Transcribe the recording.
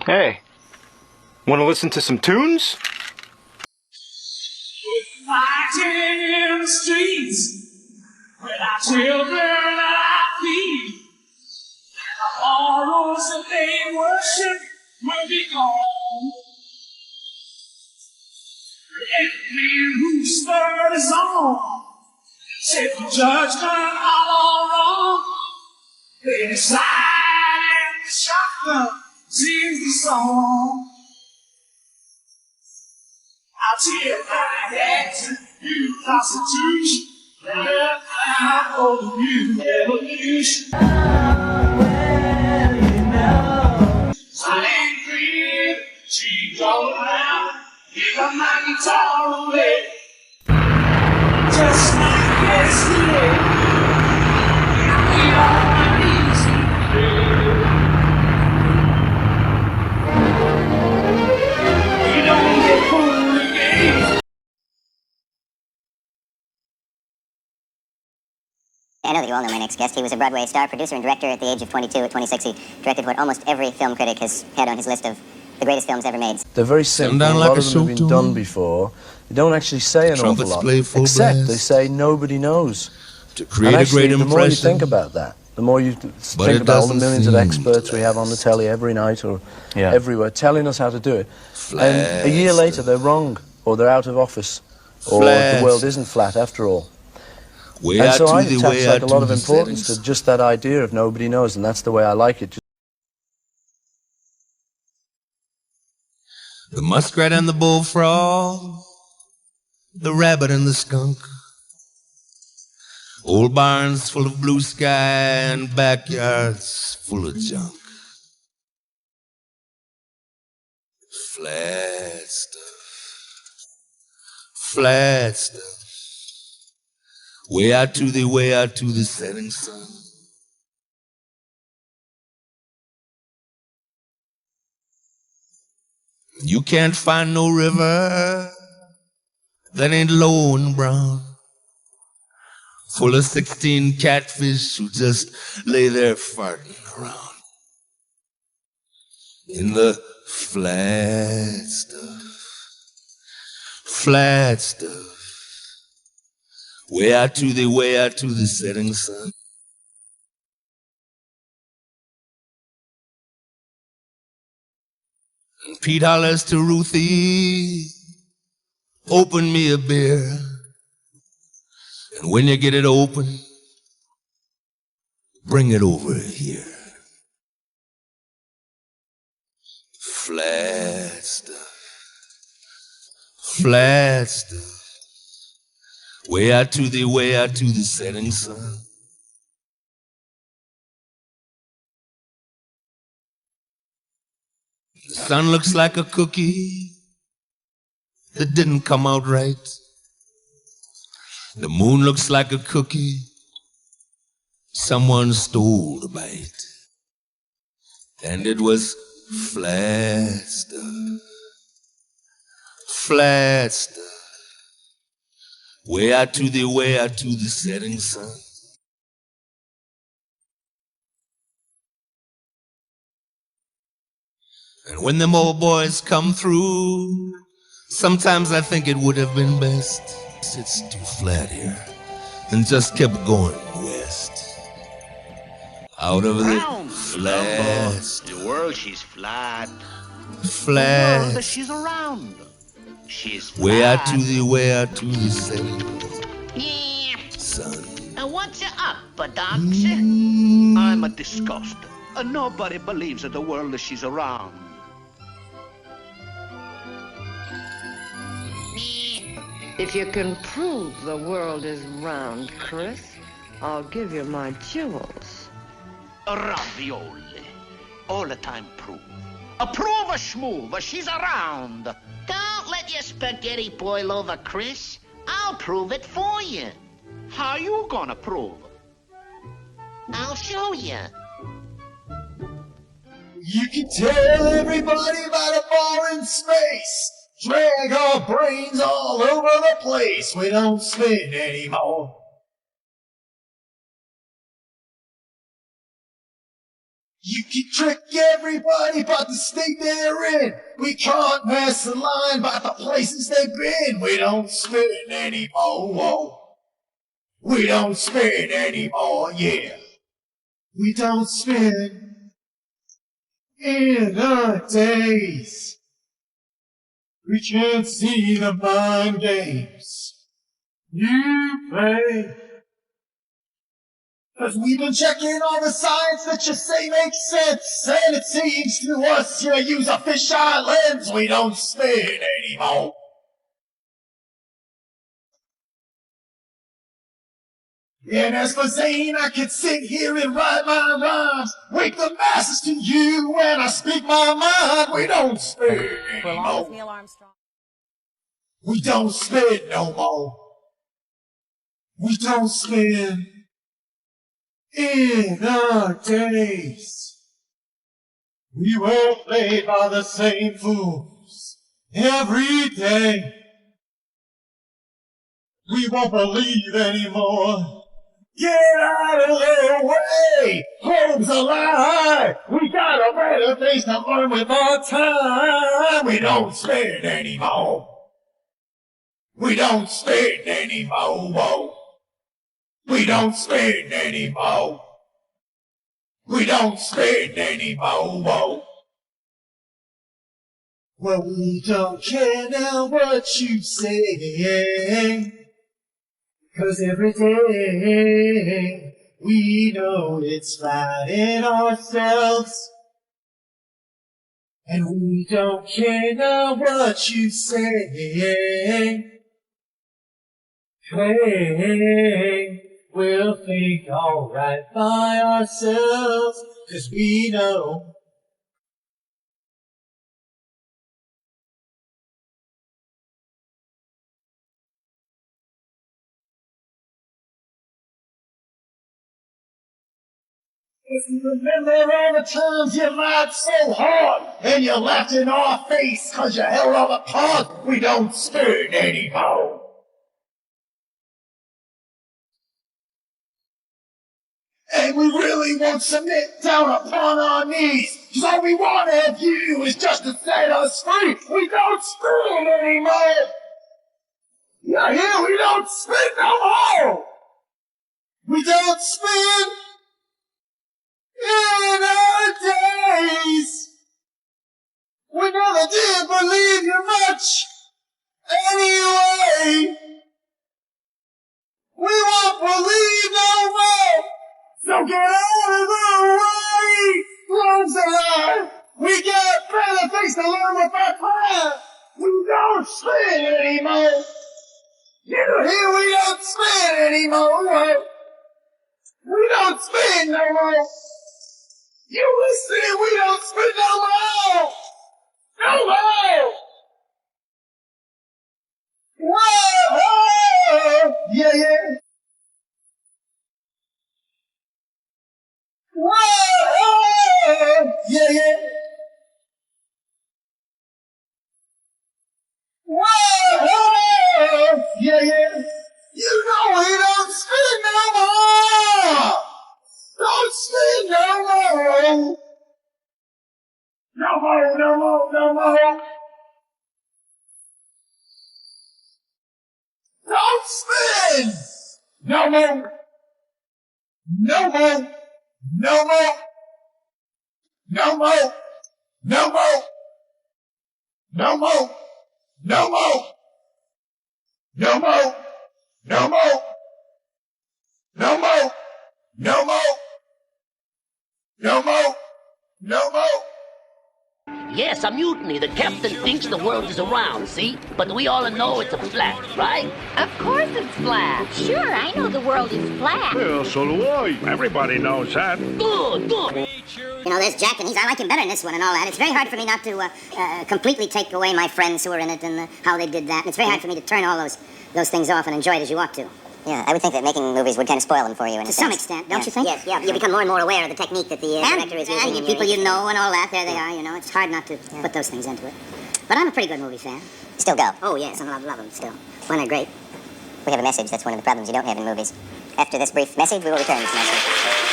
Hey, wanna listen to some tunes? Fighting in the streets where our children are feed. All those that they worship will be gone. Every man who spurred his on said the judgment all wrong. They decide and the shotgun sings the song. I'll tell you about that new Constitution. Left out for the new revolution. I ain't green, she's all around. Pick up my guitar away. Just like yesterday. I get on my knees and pray. We don't get fooled again. I know that you all know my next guest. He was a Broadway star, producer, and director at the age of 22. At 26, he directed what almost every film critic has had on his list of the greatest films ever made. They're very simple. A lot of them have been done before. They don't actually say an awful lot, except they say nobody knows. To create a great impression. The more you think about that, the more you think about all the millions of experts we have on the telly every night or everywhere telling us how to do it. And a year later, they're wrong, or they're out of office, or the world isn't flat after all. And so I attach like a lot of importance to just that idea of nobody knows, and that's the way I like it. The muskrat and the bullfrog, the rabbit and the skunk, old barns full of blue sky and backyards full of junk. Flat stuff, flat stuff. Way out to the setting sun. You can't find no river that ain't low and brown, full of 16 catfish who just lay there farting around. In the flat stuff. Way out to the setting sun. And Pete hollers to Ruthie, open me a beer. And when you get it open, bring it over here. Flat stuff. Way out to the setting sun. The sun looks like a cookie that didn't come out right. The moon looks like a cookie someone stole a bite. And it was flat stuff. Way out to the setting sun. And when them old boys come through, sometimes I think it would have been best. It's too flat here, and just kept going west. Out of the flat. The world, she's flat. Flat. The world, she's around. She's flat. Way out to the setting sun. What's you up, Docs? I'm a disgust. Nobody believes that the world, she's around. If you can prove the world is round, Chris, I'll give you my jewels. Ravioli. All the time prove. Prove a schmoove, she's around. Don't let your spaghetti boil over, Chris. I'll prove it for you. How you gonna prove? I'll show you. You can tell everybody about a bar in space. Drag our brains all over the place. We don't spin anymore. You can trick everybody but the state they're in. We can't pass the line about the places they've been. We don't spin anymore, whoa. We don't spin anymore, yeah. We don't spin in our days. We can't see the mind games you play. 'Cause we've been checking all the science that you say makes sense. And it seems to us you use a fisheye lens. We don't spin anymore. And as for Zane, I could sit here and write my rhymes. Wake the masses to you when I speak my mind. We don't spin anymore. Neil Armstrong. We don't spin no more. We don't spin in our days. We were played by the same fools every day. We won't believe anymore. Get out of their way! Hope's a lie! We got a better things to learn with our time! We don't spin anymore! We don't spin anymore! Whoa. We don't spin anymore! We don't spin anymore! Whoa. Well, we don't care now what you say. 'Cause every day we know it's right in ourselves. And we don't care now what you say. Hey, we'll think alright by ourselves. 'Cause we know. If you remember all the times you laughed so hard, and you laughed in our face 'cause you held all the cards, we don't spin anymore. And we really won't submit down upon our knees, 'cause all we want of you is just to set us free. We don't spin anymore. Yeah, here we don't spin no more. We don't spin in our days. We never did believe you much anyway. We won't believe no more. So get out of the way. Close the line. We got better things to learn with our time. We don't spin anymore. You hear? We don't spin anymore. We don't spin no more. You listen, we don't spin no more! No more! Whoa! Yeah, yeah. Whoa! Yeah, yeah. Whoa! Yeah, yeah. You know we don't spin no more! Don't spin no more! No more, no more, no more! Don't spin! No more! No more! No more! No more! No more! No more! No more! No more! No more! No more! No more! No more! No more! Yes, a mutiny. The captain thinks the world is around, see? But we all know it's a flat, right? Of course it's flat. Sure, I know the world is flat. Well, so do I. Everybody knows that. Good, good. You know, there's Jack, and I like him better in this one and all that. It's very hard for me not to completely take away my friends who are in it and how they did that. And it's very hard for me to turn all those things off and enjoy it as you ought to. Yeah, I would think that making movies would kind of spoil them for you in a sense. To some extent, don't you think? Yes, yeah. You become more and more aware of the technique that the director is using. And people you know and all that, there they are, you know. It's hard not to put those things into it. But I'm a pretty good movie fan. Still go? Oh, yes, I love them still. When they're great. We have a message. That's one of the problems you don't have in movies. After this brief message, we will return this message.